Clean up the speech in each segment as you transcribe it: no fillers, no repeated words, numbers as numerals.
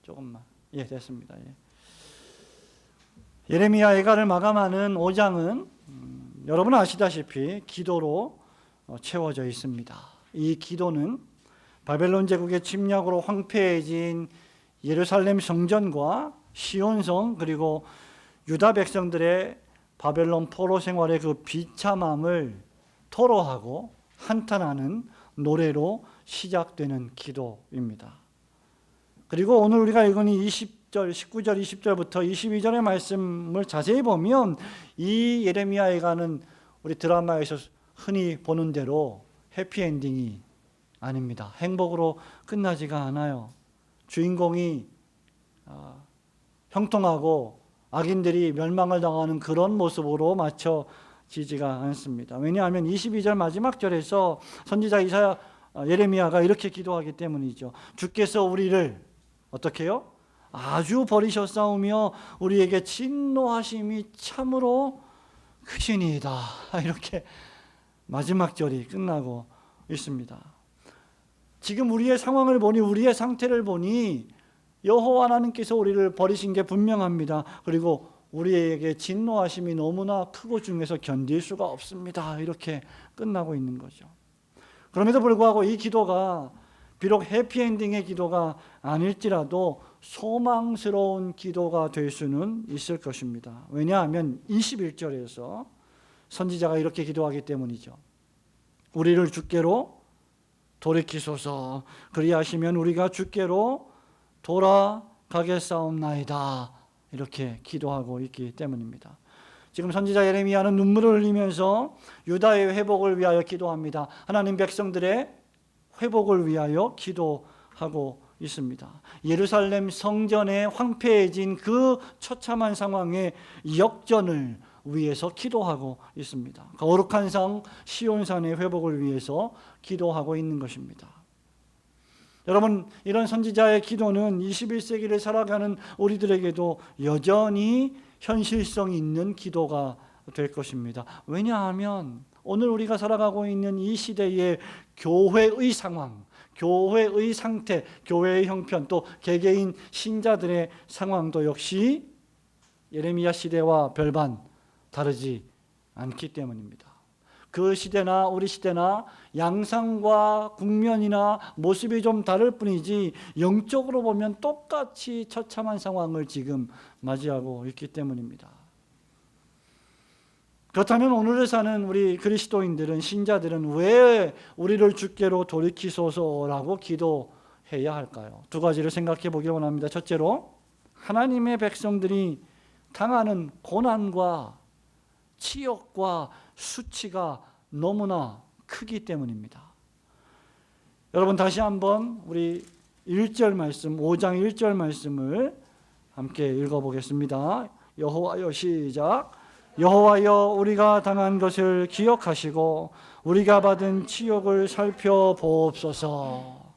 조금만. 예, 됐습니다. 예. 예레미야 애가를 마감하는 5장은 여러분 아시다시피 기도로 채워져 있습니다. 이 기도는 바벨론 제국의 침략으로 황폐해진 예루살렘 성전과 시온성 그리고 유다 백성들의 바벨론 포로 생활의 그 비참함을 토로하고 한탄하는 노래로 시작되는 기도입니다. 그리고 오늘 우리가 읽은 20절, 19절, 20절부터 22절의 말씀을 자세히 보면 이 예레미야 애가는 우리 드라마에서 흔히 보는 대로 해피엔딩이 아닙니다. 행복으로 끝나지가 않아요. 주인공이 형통하고 악인들이 멸망을 당하는 그런 모습으로 맞춰지지가 않습니다. 왜냐하면 22절 마지막 절에서 선지자 예레미야가 이렇게 기도하기 때문이죠. 주께서 우리를 어떻게 해요? 아주 버리셨사오며 우리에게 진노하심이 참으로 크시니이다. 이렇게 마지막 절이 끝나고 있습니다. 지금 우리의 상황을 보니, 우리의 상태를 보니 여호와 하나님께서 우리를 버리신 게 분명합니다. 그리고 우리에게 진노하심이 너무나 크고 중에서 견딜 수가 없습니다. 이렇게 끝나고 있는 거죠. 그럼에도 불구하고 이 기도가 비록 해피엔딩의 기도가 아닐지라도 소망스러운 기도가 될 수는 있을 것입니다. 왜냐하면 21절에서 선지자가 이렇게 기도하기 때문이죠. 우리를 주께로 돌이키소서. 그리하시면 우리가 주께로 돌아가겠사옵나이다. 이렇게 기도하고 있기 때문입니다. 지금 선지자 예레미야는 눈물을 흘리면서 유다의 회복을 위하여 기도합니다. 하나님 백성들의 회복을 위하여 기도하고 있습니다. 예루살렘 성전에 황폐해진 그 처참한 상황의 역전을 위해서 기도하고 있습니다. 거룩한 성 시온산의 회복을 위해서 기도하고 있는 것입니다. 여러분, 이런 선지자의 기도는 21세기를 살아가는 우리들에게도 여전히 현실성 있는 기도가 될 것입니다. 왜냐하면 오늘 우리가 살아가고 있는 이 시대의 교회의 상황, 교회의 상태, 교회의 형편, 또 개개인 신자들의 상황도 역시 예레미야 시대와 별반 다르지 않기 때문입니다. 그 시대나 우리 시대나 양상과 국면이나 모습이 좀 다를 뿐이지 영적으로 보면 똑같이 처참한 상황을 지금 맞이하고 있기 때문입니다. 그렇다면 오늘을 사는 우리 그리스도인들은, 신자들은 왜 우리를 주께로 돌이키소서라고 기도해야 할까요? 두 가지를 생각해 보기 원합니다. 첫째로, 하나님의 백성들이 당하는 고난과 치욕과 수치가 너무나 크기 때문입니다. 여러분, 다시 한번 우리 1절 말씀, 5장 1절 말씀을 함께 읽어보겠습니다. 여호와여, 시작. 여호와여, 우리가 당한 것을 기억하시고 우리가 받은 치욕을 살펴보옵소서.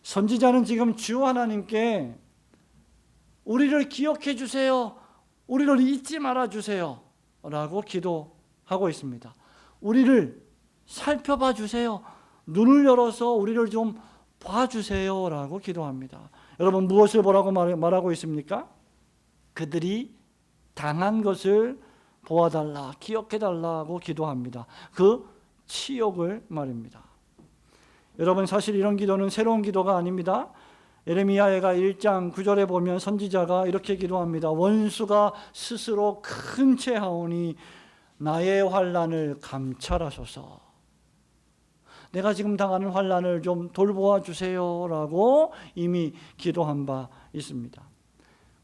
선지자는 지금 주 하나님께 우리를 기억해 주세요, 우리를 잊지 말아 주세요 라고 기도하고 있습니다. 우리를 살펴봐 주세요, 눈을 열어서 우리를 좀 봐주세요 라고 기도합니다. 여러분, 무엇을 보라고 말하고 있습니까? 그들이 당한 것을 보아달라, 기억해달라고 기도합니다. 그 치욕을 말입니다. 여러분, 사실 이런 기도는 새로운 기도가 아닙니다. 예레미야가 1장 9절에 보면 선지자가 이렇게 기도합니다. 원수가 스스로 큰 채 하오니 나의 환난을 감찰하소서. 내가 지금 당하는 환난을 좀 돌보아 주세요 라고 이미 기도한 바 있습니다.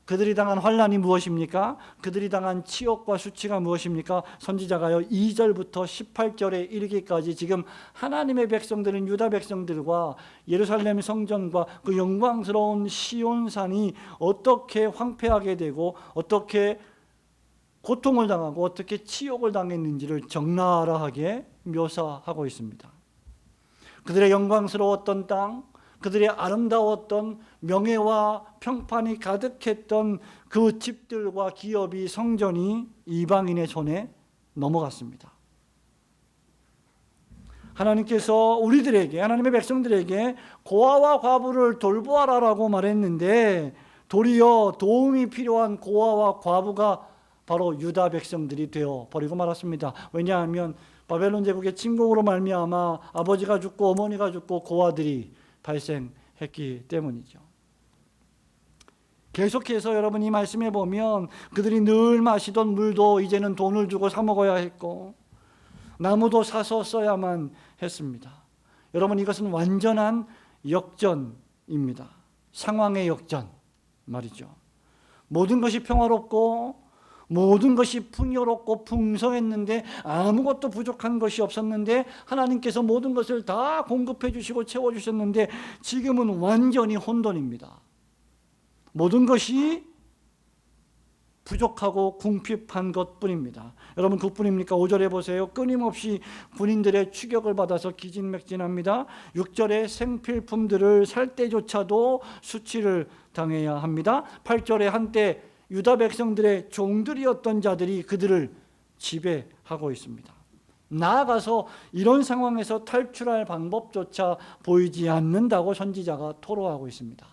그들이 당한 환난이 무엇입니까? 그들이 당한 치욕과 수치가 무엇입니까? 선지자가요 2절부터 18절에 이르기까지 지금 하나님의 백성들은 유다 백성들과 예루살렘 성전과 그 영광스러운 시온산이 어떻게 황폐하게 되고 어떻게 고통을 당하고 어떻게 치욕을 당했는지를 적나라하게 묘사하고 있습니다. 그들의 영광스러웠던 땅, 그들의 아름다웠던 명예와 평판이 가득했던 그 집들과 기업이, 성전이 이방인의 손에 넘어갔습니다. 하나님께서 우리들에게, 하나님의 백성들에게 고아와 과부를 돌보아라라고 말했는데 도리어 도움이 필요한 고아와 과부가 바로 유다 백성들이 되어 버리고 말았습니다. 왜냐하면 바벨론 제국의 침공으로 말미암아 아버지가 죽고 어머니가 죽고 고아들이 발생했기 때문이죠. 계속해서 여러분 이 말씀에 보면 그들이 늘 마시던 물도 이제는 돈을 주고 사 먹어야 했고 나무도 사서 써야만 했습니다. 여러분 이것은 완전한 역전입니다. 상황의 역전 말이죠. 모든 것이 평화롭고 모든 것이 풍요롭고 풍성했는데 아무것도 부족한 것이 없었는데 하나님께서 모든 것을 다 공급해 주시고 채워주셨는데 지금은 완전히 혼돈입니다. 모든 것이 부족하고 궁핍한 것뿐입니다. 여러분 그뿐입니까? 5절에 보세요. 끊임없이 군인들의 추격을 받아서 기진맥진합니다. 6절에 생필품들을 살 때조차도 수치를 당해야 합니다. 8절에 한때 유다 백성들의 종들이었던 자들이 그들을 지배하고 있습니다. 나아가서 이런 상황에서 탈출할 방법조차 보이지 않는다고 선지자가 토로하고 있습니다.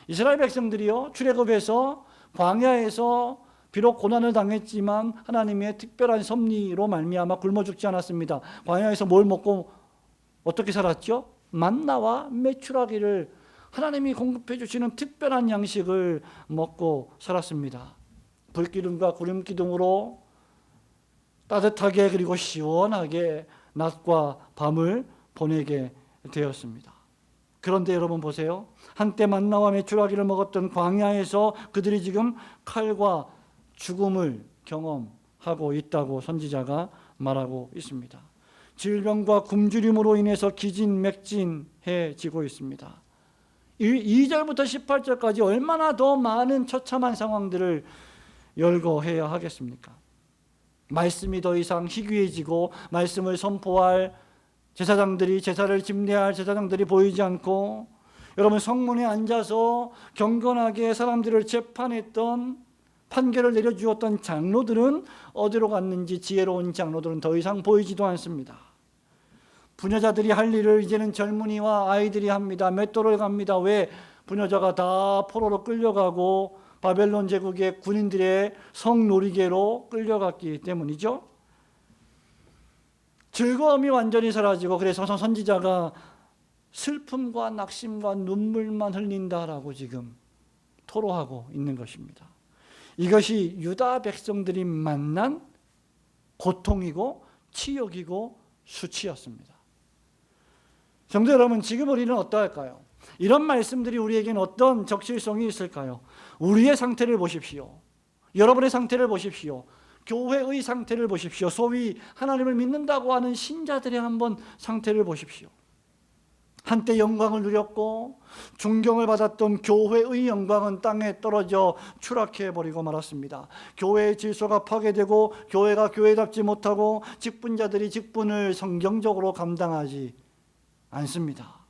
이스라엘 백성들이요 출애굽에서 광야에서 비록 고난을 당했지만 하나님의 특별한 섭리로 말미암아 굶어 죽지 않았습니다. 광야에서 뭘 먹고 어떻게 살았죠? 만나와 메추라기를 하나님이 공급해 주시는 특별한 양식을 먹고 살았습니다. 불기둥과 구름기둥으로 따뜻하게 그리고 시원하게 낮과 밤을 보내게 되었습니다. 그런데 여러분 보세요. 한때 만나와 메추라기를 먹었던 광야에서 그들이 지금 칼과 죽음을 경험하고 있다고 선지자가 말하고 있습니다. 질병과 굶주림으로 인해서 기진맥진해지고 있습니다. 2절부터 18절까지 얼마나 더 많은 처참한 상황들을 열거해야 하겠습니까? 말씀이 더 이상 희귀해지고 말씀을 선포할 제사장들이, 제사를 집례할 제사장들이 보이지 않고, 여러분 성문에 앉아서 경건하게 사람들을 재판했던, 판결을 내려주었던 장로들은 어디로 갔는지 지혜로운 장로들은 더 이상 보이지도 않습니다. 부녀자들이 할 일을 이제는 젊은이와 아이들이 합니다. 맷돌을 갑니다. 왜? 부녀자가 다 포로로 끌려가고 바벨론 제국의 군인들의 성놀이개로 끌려갔기 때문이죠. 즐거움이 완전히 사라지고, 그래서 선지자가 슬픔과 낙심과 눈물만 흘린다라고 지금 토로하고 있는 것입니다. 이것이 유다 백성들이 만난 고통이고 치욕이고 수치였습니다. 성도 여러분, 지금 우리는 어떠할까요? 이런 말씀들이 우리에게는 어떤 적실성이 있을까요? 우리의 상태를 보십시오. 여러분의 상태를 보십시오. 교회의 상태를 보십시오. 소위 하나님을 믿는다고 하는 신자들의 한번 상태를 보십시오. 한때 영광을 누렸고 존경을 받았던 교회의 영광은 땅에 떨어져 추락해버리고 말았습니다. 교회의 질서가 파괴되고 교회가 교회답지 못하고 직분자들이 직분을 성경적으로 감당하지 않습니다.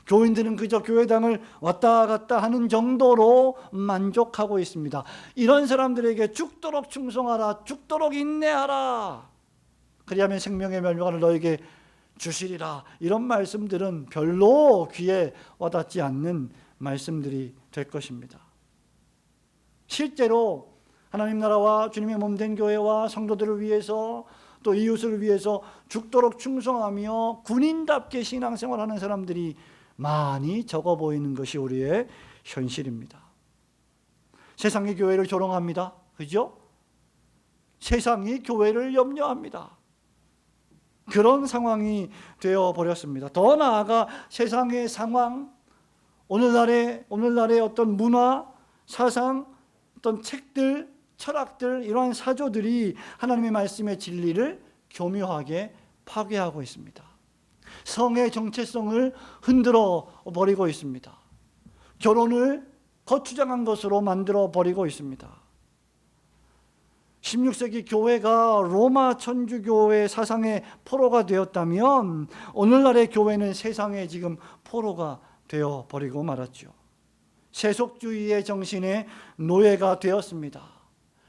교인들은 그저 교회당을 왔다 갔다 하는 정도로 만족하고 있습니다. 이런 사람들에게 죽도록 충성하라, 죽도록 인내하라, 그리하면 생명의 멸류관을 너에게 주시리라, 이런 말씀들은 별로 귀에 와닿지 않는 말씀들이 될 것입니다. 실제로 하나님 나라와 주님의 몸된 교회와 성도들을 위해서 또 이웃을 위해서 죽도록 충성하며 군인답게 신앙생활하는 사람들이 많이 적어 보이는 것이 우리의 현실입니다. 세상이 교회를 조롱합니다. 그죠? 세상이 교회를 염려합니다. 그런 상황이 되어버렸습니다. 더 나아가 세상의 상황, 오늘날의 어떤 문화, 사상, 어떤 책들, 철학들, 이러한 사조들이 하나님의 말씀의 진리를 교묘하게 파괴하고 있습니다. 성의 정체성을 흔들어 버리고 있습니다. 결혼을 거추장한 것으로 만들어 버리고 있습니다. 16세기 교회가 로마 천주교의 사상의 포로가 되었다면 오늘날의 교회는 세상의 지금 포로가 되어 버리고 말았죠. 세속주의의 정신의 노예가 되었습니다.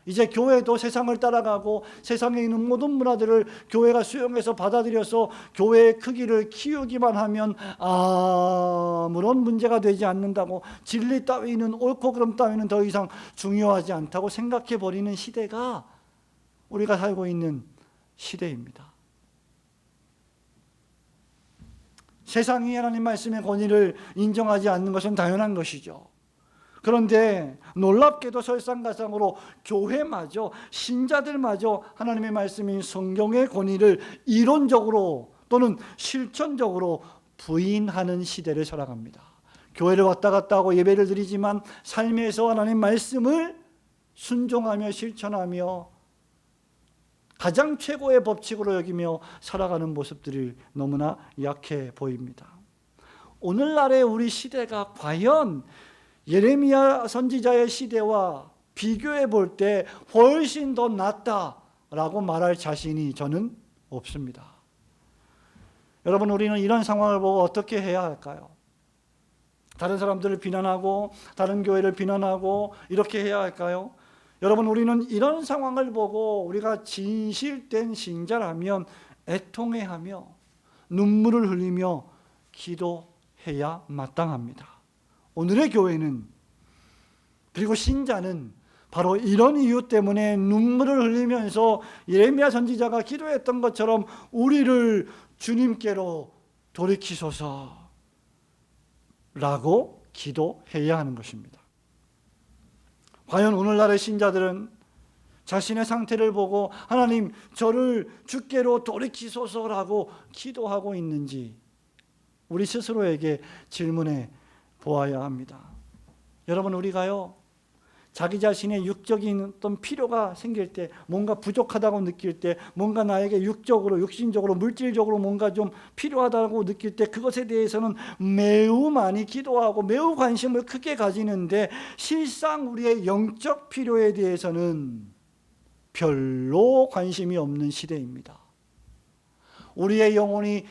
이제 교회도 세상을 따라가고 세상에 있는 모든 문화들을 교회가 수용해서 받아들여서 교회의 크기를 키우기만 하면 아무런 문제가 되지 않는다고, 진리 따위는, 옳고 그름 따위는 더 이상 중요하지 않다고 생각해 버리는 시대가 우리가 살고 있는 시대입니다. 세상이 하나님 말씀의 권위를 인정하지 않는 것은 당연한 것이죠. 그런데 놀랍게도 설상가상으로 교회마저, 신자들마저 하나님의 말씀인 성경의 권위를 이론적으로 또는 실천적으로 부인하는 시대를 살아갑니다. 교회를 왔다 갔다 하고 예배를 드리지만 삶에서 하나님 말씀을 순종하며 실천하며 가장 최고의 법칙으로 여기며 살아가는 모습들이 너무나 약해 보입니다. 오늘날의 우리 시대가 과연 예레미야 선지자의 시대와 비교해 볼 때 훨씬 더 낫다라고 말할 자신이 저는 없습니다. 여러분, 우리는 이런 상황을 보고 어떻게 해야 할까요? 다른 사람들을 비난하고 다른 교회를 비난하고 이렇게 해야 할까요? 여러분, 우리는 이런 상황을 보고 우리가 진실된 신자라면 애통해하며 눈물을 흘리며 기도해야 마땅합니다. 오늘의 교회는, 그리고 신자는 바로 이런 이유 때문에 눈물을 흘리면서 예레미야 선지자가 기도했던 것처럼 우리를 주님께로 돌이키소서라고 기도해야 하는 것입니다. 과연 오늘날의 신자들은 자신의 상태를 보고 하나님, 저를 주께로 돌이키소서라고 기도하고 있는지 우리 스스로에게 질문해 보아야 합니다. 여러분, 우리가요, 자기 자신의 육적인 어떤 필요가 생길 때, 뭔가 부족하다고 느낄 때, 뭔가 나에게 육적으로, 육신적으로, 물질적으로 뭔가 좀 필요하다고 느낄 때 그것에 대해서는 매우 많이 기도하고 매우 관심을 크게 가지는데, 실상 우리의 영적 필요에 대해서는 별로 관심이 없는 시대입니다. 우리의 영혼이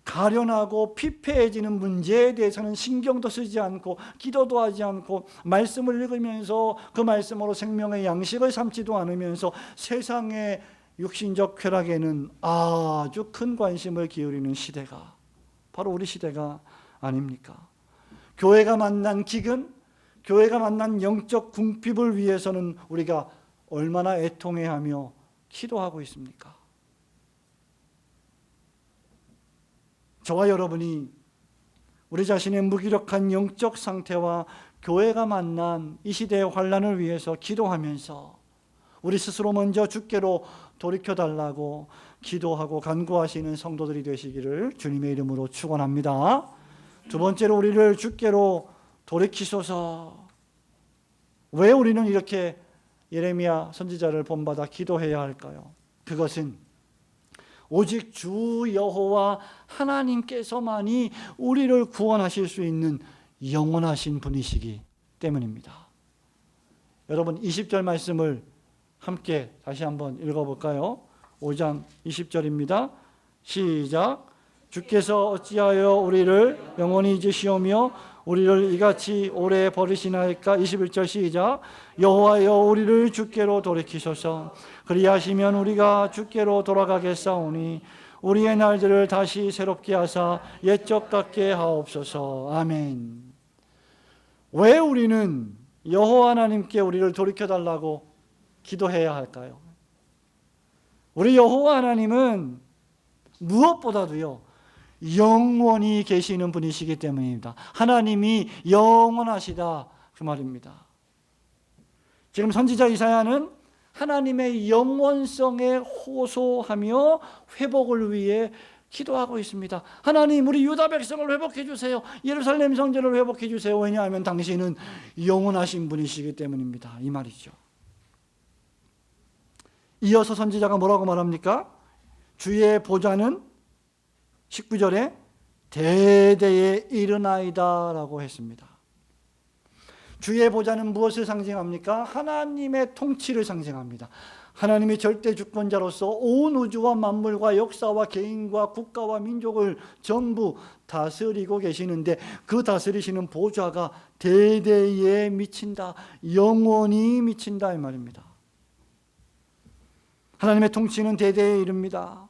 가련하고 피폐해지는 문제에 대해서는 신경도 쓰지 않고 기도도 하지 않고 말씀을 읽으면서 그 말씀으로 생명의 양식을 삼지도 않으면서 세상의 육신적 쾌락에는 아주 큰 관심을 기울이는 시대가 바로 우리 시대가 아닙니까? 교회가 만난 기근, 교회가 만난 영적 궁핍을 위해서는 우리가 얼마나 애통해하며 기도하고 있습니까? 저와 여러분이 우리 자신의 무기력한 영적 상태와 교회가 만난 이 시대의 환난을 위해서 기도하면서 우리 스스로 먼저 주께로 돌이켜달라고 기도하고 간구하시는 성도들이 되시기를 주님의 이름으로 축원합니다. 두 번째로, 우리를 주께로 돌이키소서. 왜 우리는 이렇게 예레미야 선지자를 본받아 기도해야 할까요? 그것은 오직 주 여호와 하나님께서만이 우리를 구원하실 수 있는 영원하신 분이시기 때문입니다. 여러분, 20절 말씀을 함께 다시 한번 읽어볼까요? 5장 20절입니다. 시작. 주께서 어찌하여 우리를 영원히 잊으시오며 우리를 이같이 오래 버리시나이까. 21절 시작. 여호와여, 우리를 주께로 돌이키소서. 그리하시면 우리가 주께로 돌아가겠사오니 우리의 날들을 다시 새롭게 하사 옛적 같게 하옵소서. 아멘. 왜 우리는 여호와 하나님께 우리를 돌이켜달라고 기도해야 할까요? 우리 여호와 하나님은 무엇보다도요, 영원히 계시는 분이시기 때문입니다. 하나님이 영원하시다, 그 말입니다. 지금 선지자 이사야는 하나님의 영원성에 호소하며 회복을 위해 기도하고 있습니다. 하나님, 우리 유다 백성을 회복해 주세요. 예루살렘 성전을 회복해 주세요. 왜냐하면 당신은 영원하신 분이시기 때문입니다, 이 말이죠. 이어서 선지자가 뭐라고 말합니까? 주의 보좌는 19절에 대대에 이르나이다 라고 했습니다. 주의 보좌는 무엇을 상징합니까? 하나님의 통치를 상징합니다. 하나님이 절대 주권자로서 온 우주와 만물과 역사와 개인과 국가와 민족을 전부 다스리고 계시는데, 그 다스리시는 보좌가 대대에 미친다, 영원히 미친다, 이 말입니다. 하나님의 통치는 대대에 이릅니다.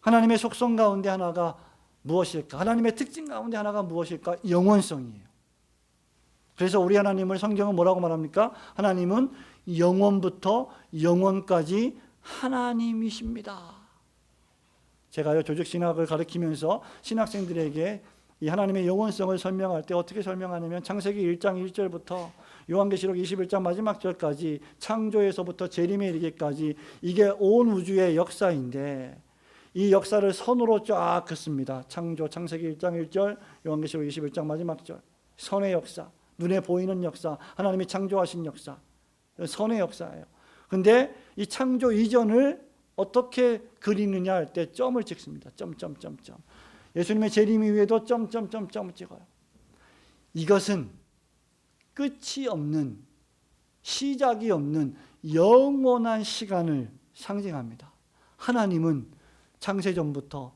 하나님의 속성 가운데 하나가 무엇일까? 하나님의 특징 가운데 하나가 무엇일까? 영원성이에요. 그래서 우리 하나님을 성경은 뭐라고 말합니까? 하나님은 영원부터 영원까지 하나님이십니다. 제가요 조직신학을 가르치면서 신학생들에게 이 하나님의 영원성을 설명할 때 어떻게 설명하냐면 창세기 1장 1절부터 요한계시록 21장 마지막 절까지 창조에서부터 재림에 이르기까지 이게 온 우주의 역사인데 이 역사를 선으로 쫙 긋습니다. 창세기 1장 1절, 요한계시록 21장 마지막 절. 선의 역사, 눈에 보이는 역사, 하나님이 창조하신 역사, 선의 역사예요. 근데 이 창조 이전을 어떻게 그리느냐 할 때 점을 찍습니다. 점. 예수님의 재림 이후에도 점을 찍어요. 이것은 끝이 없는, 시작이 없는 영원한 시간을 상징합니다. 하나님은 창세전부터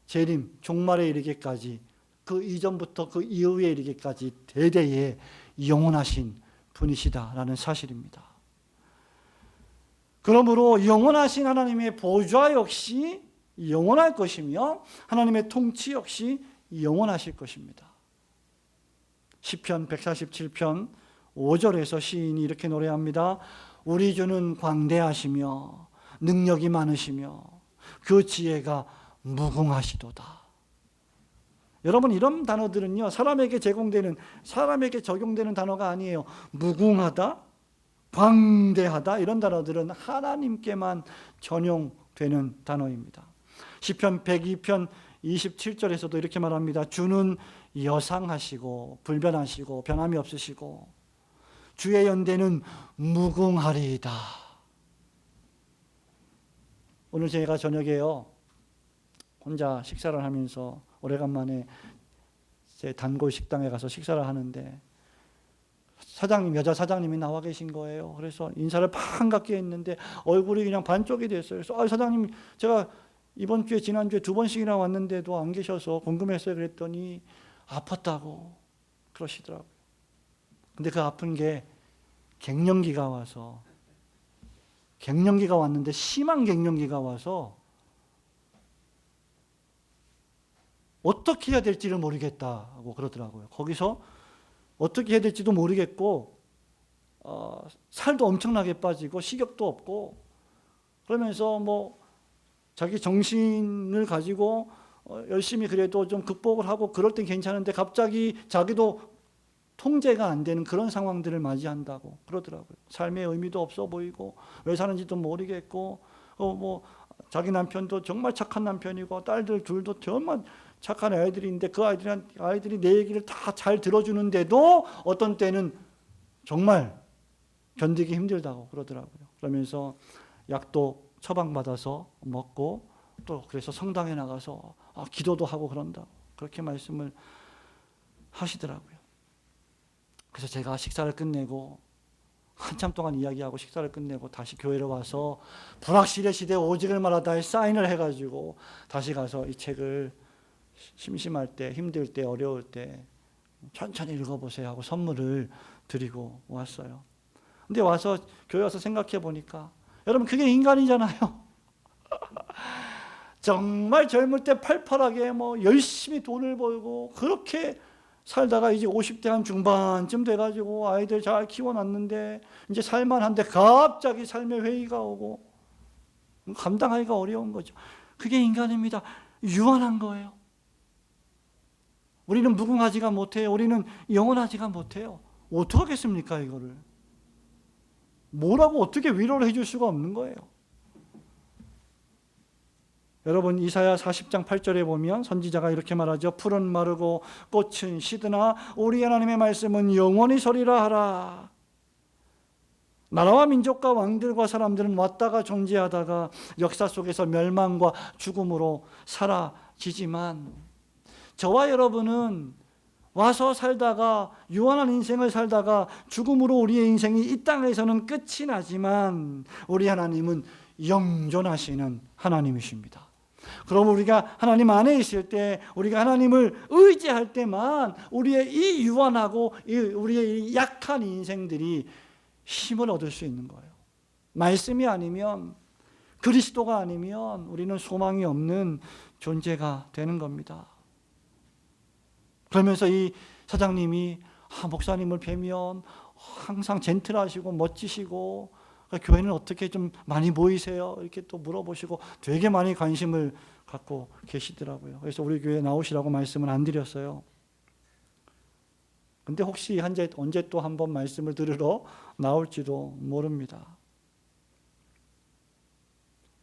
재림, 종말에 이르기까지 그 이전부터 그 이후에 이르기까지 대대에 영원하신 분이시다라는 사실입니다. 그러므로 영원하신 하나님의 보좌 역시 영원할 것이며 하나님의 통치 역시 영원하실 것입니다. 시편 147편 5절에서 시인이 이렇게 노래합니다. 우리 주는 광대하시며 능력이 많으시며 그 지혜가 무궁하시도다. 여러분, 이런 단어들은요 사람에게 적용되는 단어가 아니에요. 무궁하다, 광대하다, 이런 단어들은 하나님께만 전용되는 단어입니다. 시편 102편 27절에서도 이렇게 말합니다. 주는 여상하시고 불변하시고 변함이 없으시고 주의 연대는 무궁하리이다. 오늘 제가 저녁에요 혼자 식사를 하면서 오래간만에 제 단골 식당에 가서 식사를 하는데 여자 사장님이 나와 계신 거예요. 그래서 인사를 반갑게 했는데 얼굴이 그냥 반쪽이 됐어요. 그래서 사장님, 제가 이번 주에 지난주에 2번씩이나 왔는데도 안 계셔서 궁금했어요. 그랬더니 아팠다고 그러시더라고요. 근데 그 아픈 게 갱년기가 왔는데 심한 갱년기가 와서 어떻게 해야 될지를 모르겠다고 그러더라고요. 거기서 어떻게 해야 될지도 모르겠고 살도 엄청나게 빠지고 식욕도 없고 그러면서 자기 정신을 가지고 열심히 그래도 좀 극복을 하고 그럴 땐 괜찮은데 갑자기 자기도 통제가 안 되는 그런 상황들을 맞이한다고 그러더라고요. 삶의 의미도 없어 보이고 왜 사는지도 모르겠고 자기 남편도 정말 착한 남편이고 딸들 둘도 정말 착한 아이들인데 그 아이들이 내 얘기를 다 잘 들어주는데도 어떤 때는 정말 견디기 힘들다고 그러더라고요. 그러면서 약도 처방받아서 먹고 또 그래서 성당에 나가서 기도도 하고 그런다고 그렇게 말씀을 하시더라고요. 그래서 제가 식사를 끝내고 한참 동안 이야기하고 식사를 끝내고 다시 교회로 와서 불확실의 시대에 오직을 말하다에 사인을 해가지고 다시 가서 이 책을 심심할 때, 힘들 때, 어려울 때 천천히 읽어보세요 하고 선물을 드리고 왔어요. 근데 교회 와서 생각해 보니까 여러분, 그게 인간이잖아요. 정말 젊을 때 팔팔하게 열심히 돈을 벌고 그렇게 살다가 이제 50대 한 중반쯤 돼가지고 아이들 잘 키워놨는데 이제 살만한데 갑자기 삶의 회의가 오고 감당하기가 어려운 거죠. 그게 인간입니다. 유한한 거예요. 우리는 무궁하지가 못해요. 우리는 영원하지가 못해요. 어떡하겠습니까 이거를. 뭐라고 어떻게 위로를 해줄 수가 없는 거예요. 여러분, 이사야 40장 8절에 보면 선지자가 이렇게 말하죠. 풀은 마르고 꽃은 시드나 우리 하나님의 말씀은 영원히 서리라 하라. 나라와 민족과 왕들과 사람들은 왔다가 존재하다가 역사 속에서 멸망과 죽음으로 사라지지만 저와 여러분은 와서 살다가 유한한 인생을 살다가 죽음으로 우리의 인생이 이 땅에서는 끝이 나지만 우리 하나님은 영존하시는 하나님이십니다. 그럼 우리가 하나님 안에 있을 때, 우리가 하나님을 의지할 때만 우리의 이 유한하고 우리의 이 약한 인생들이 힘을 얻을 수 있는 거예요. 말씀이 아니면 그리스도가 아니면 우리는 소망이 없는 존재가 되는 겁니다. 그러면서 이 사장님이 목사님을 뵈면 항상 젠틀하시고 멋지시고 교회는 어떻게 좀 많이 모이세요? 이렇게 또 물어보시고 되게 많이 관심을 갖고 계시더라고요. 그래서 우리 교회 나오시라고 말씀을 안 드렸어요. 근데 혹시 언제 또 한번 말씀을 들으러 나올지도 모릅니다.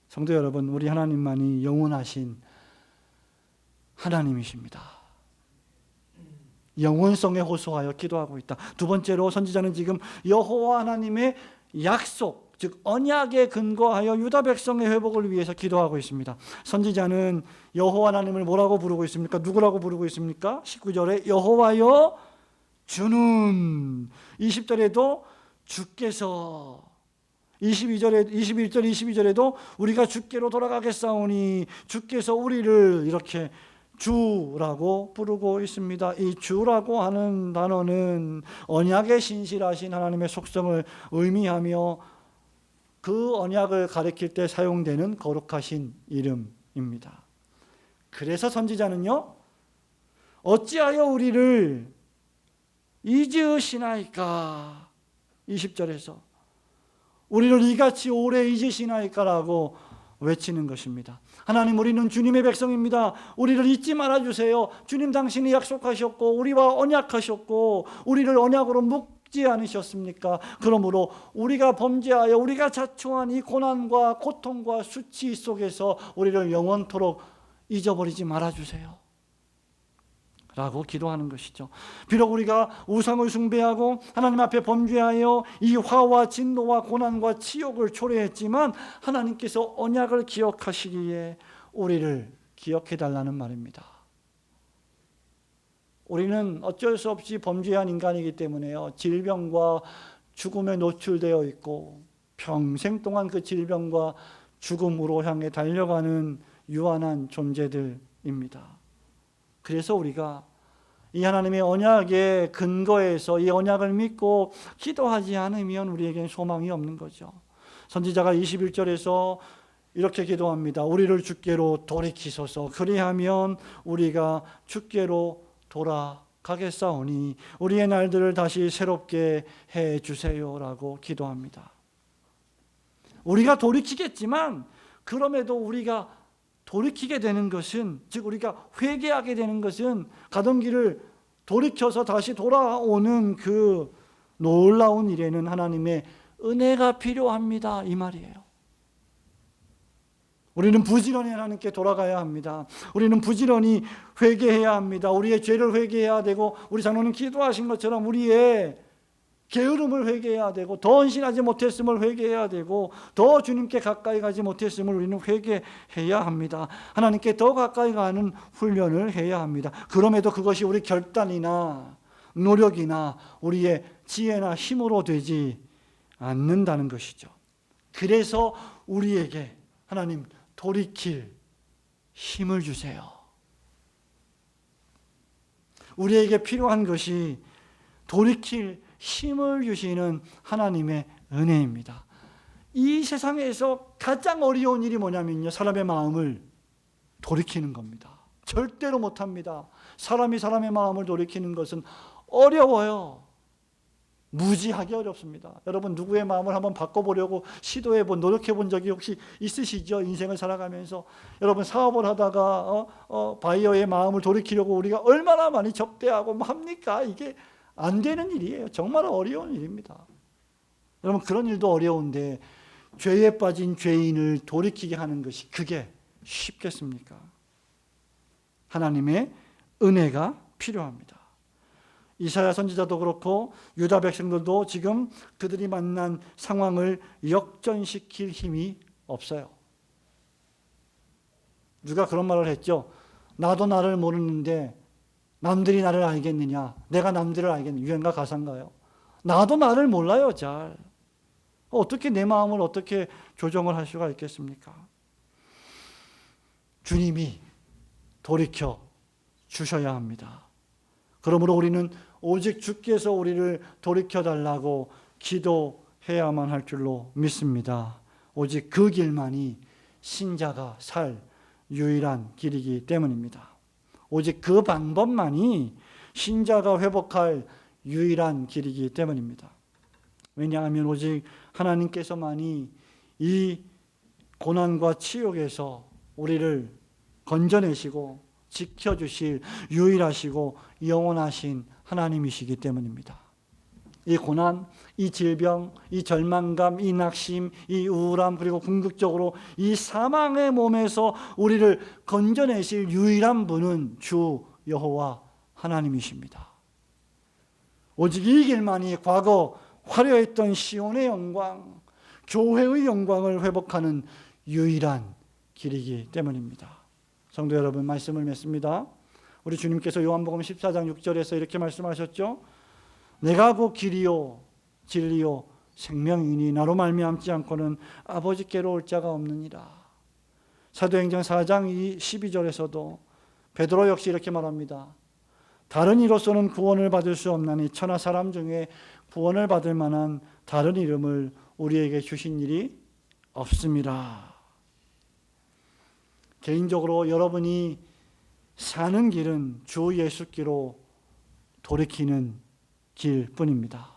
성도 여러분, 우리 하나님만이 영원하신 하나님이십니다. 영원성에 호소하여 기도하고 있다. 두 번째로 선지자는 지금 여호와 하나님의 약속, 즉 언약에 근거하여 유다 백성의 회복을 위해서 기도하고 있습니다. 선지자는 여호와 하나님을 뭐라고 부르고 있습니까? 누구라고 부르고 있습니까? 19절에 여호와여 주는, 20절에도 주께서, 21절, 22절에도 우리가 주께로 돌아가겠사오니 주께서 우리를, 이렇게 주라고 부르고 있습니다. 이 주라고 하는 단어는 언약에 신실하신 하나님의 속성을 의미하며 그 언약을 가리킬 때 사용되는 거룩하신 이름입니다. 그래서 선지자는요, 어찌하여 우리를 잊으시나이까, 20절에서 우리를 이같이 오래 잊으시나이까라고 외치는 것입니다. 하나님, 우리는 주님의 백성입니다. 우리를 잊지 말아주세요. 주님 당신이 약속하셨고 우리와 언약하셨고 우리를 언약으로 묶지 않으셨습니까? 그러므로 우리가 범죄하여 우리가 자초한 이 고난과 고통과 수치 속에서 우리를 영원토록 잊어버리지 말아주세요 라고 기도하는 것이죠. 비록 우리가 우상을 숭배하고 하나님 앞에 범죄하여 이 화와 진노와 고난과 치욕을 초래했지만 하나님께서 언약을 기억하시기에 우리를 기억해 달라는 말입니다. 우리는 어쩔 수 없이 범죄한 인간이기 때문에요, 질병과 죽음에 노출되어 있고 평생 동안 그 질병과 죽음으로 향해 달려가는 유한한 존재들입니다. 그래서 우리가 이 하나님의 언약의 근거에서 이 언약을 믿고 기도하지 않으면 우리에겐 소망이 없는 거죠. 선지자가 21절에서 이렇게 기도합니다. 우리를 주께로 돌이키소서. 그리하면 우리가 주께로 돌아가겠사오니 우리의 날들을 다시 새롭게 해 주세요라고 기도합니다. 우리가 돌이키겠지만 그럼에도 우리가 돌이키게 되는 것은, 즉 우리가 회개하게 되는 것은 가던 길을 돌이켜서 다시 돌아오는 그 놀라운 일에는 하나님의 은혜가 필요합니다, 이 말이에요. 우리는 부지런히 하나님께 돌아가야 합니다. 우리는 부지런히 회개해야 합니다. 우리의 죄를 회개해야 되고, 우리 장로님 기도하신 것처럼 우리의 게으름을 회개해야 되고, 더 헌신하지 못했음을 회개해야 되고, 더 주님께 가까이 가지 못했음을 우리는 회개해야 합니다. 하나님께 더 가까이 가는 훈련을 해야 합니다. 그럼에도 그것이 우리 결단이나 노력이나 우리의 지혜나 힘으로 되지 않는다는 것이죠. 그래서 우리에게 하나님 돌이킬 힘을 주세요. 우리에게 필요한 것이 돌이킬 힘을 주시는 하나님의 은혜입니다. 이 세상에서 가장 어려운 일이 뭐냐면요, 사람의 마음을 돌이키는 겁니다. 절대로 못합니다. 사람이 사람의 마음을 돌이키는 것은 어려워요. 무지하게 어렵습니다. 여러분, 누구의 마음을 한번 바꿔보려고 시도해본, 노력해본 적이 혹시 있으시죠? 인생을 살아가면서 여러분, 사업을 하다가 바이어의 마음을 돌이키려고 우리가 얼마나 많이 접대하고 뭐 합니까? 이게 안 되는 일이에요. 정말 어려운 일입니다. 여러분, 그런 일도 어려운데 죄에 빠진 죄인을 돌이키게 하는 것이 그게 쉽겠습니까? 하나님의 은혜가 필요합니다. 이사야 선지자도 그렇고 유다 백성들도 지금 그들이 만난 상황을 역전시킬 힘이 없어요. 누가 그런 말을 했죠. 나도 나를 모르는데 남들이 나를 알겠느냐? 내가 남들을 알겠느냐? 유행가 가사인가요? 나도 나를 몰라요, 잘. 어떻게 내 마음을 어떻게 조정을 할 수가 있겠습니까? 주님이 돌이켜 주셔야 합니다. 그러므로 우리는 오직 주께서 우리를 돌이켜 달라고 기도해야만 할 줄로 믿습니다. 오직 그 길만이 신자가 살 유일한 길이기 때문입니다. 오직 그 방법만이 신자가 회복할 유일한 길이기 때문입니다. 왜냐하면 오직 하나님께서만이 이 고난과 치욕에서 우리를 건져내시고 지켜주실 유일하시고 영원하신 하나님이시기 때문입니다. 이 고난, 이 질병, 이 절망감, 이 낙심, 이 우울함, 그리고 궁극적으로 이 사망의 몸에서 우리를 건져내실 유일한 분은 주 여호와 하나님이십니다. 오직 이 길만이 과거 화려했던 시온의 영광, 교회의 영광을 회복하는 유일한 길이기 때문입니다. 성도 여러분, 말씀을 맺습니다. 우리 주님께서 요한복음 14장 6절에서 이렇게 말씀하셨죠. 내가 곧 길이요 진리요 생명이니 나로 말미암지 않고는 아버지께로 올 자가 없느니라. 사도행전 4장 12절에서도 베드로 역시 이렇게 말합니다. 다른 이로서는 구원을 받을 수 없나니 천하 사람 중에 구원을 받을 만한 다른 이름을 우리에게 주신 일이 없습니다. 개인적으로 여러분이 사는 길은 주 예수께로 돌이키는 길뿐입니다.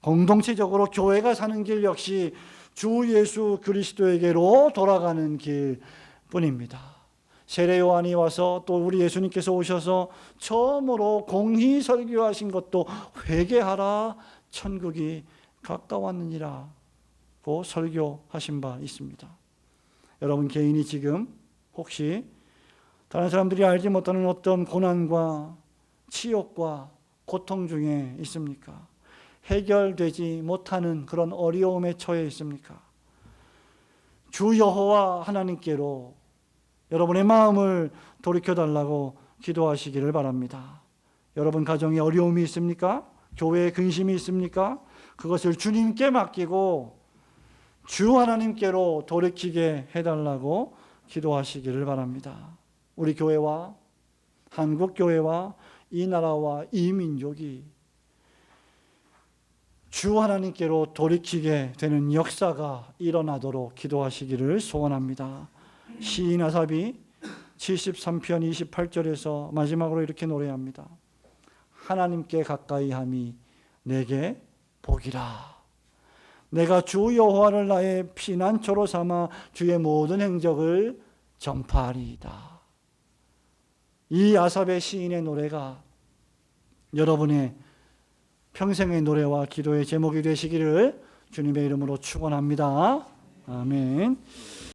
공동체적으로 교회가 사는 길 역시 주 예수 그리스도에게로 돌아가는 길뿐입니다. 세례 요한이 와서 또 우리 예수님께서 오셔서 처음으로 공히 설교하신 것도 회개하라 천국이 가까웠느니라 고 설교하신 바 있습니다. 여러분 개인이 지금 혹시 다른 사람들이 알지 못하는 어떤 고난과 치욕과 고통 중에 있습니까? 해결되지 못하는 그런 어려움에 처해 있습니까? 주 여호와 하나님께로 여러분의 마음을 돌이켜달라고 기도하시기를 바랍니다. 여러분 가정에 어려움이 있습니까? 교회에 근심이 있습니까? 그것을 주님께 맡기고 주 하나님께로 돌이키게 해달라고 기도하시기를 바랍니다. 우리 교회와 한국 교회와 이 나라와 이 민족이 주 하나님께로 돌이키게 되는 역사가 일어나도록 기도하시기를 소원합니다. 시인 아삽이 73편 28절에서 마지막으로 이렇게 노래합니다. 하나님께 가까이 함이 내게 복이라. 내가 주 여호와를 나의 피난처로 삼아 주의 모든 행적을 전파하리이다. 이 아삽의 시인의 노래가 여러분의 평생의 노래와 기도의 제목이 되시기를 주님의 이름으로 축원합니다. 아멘.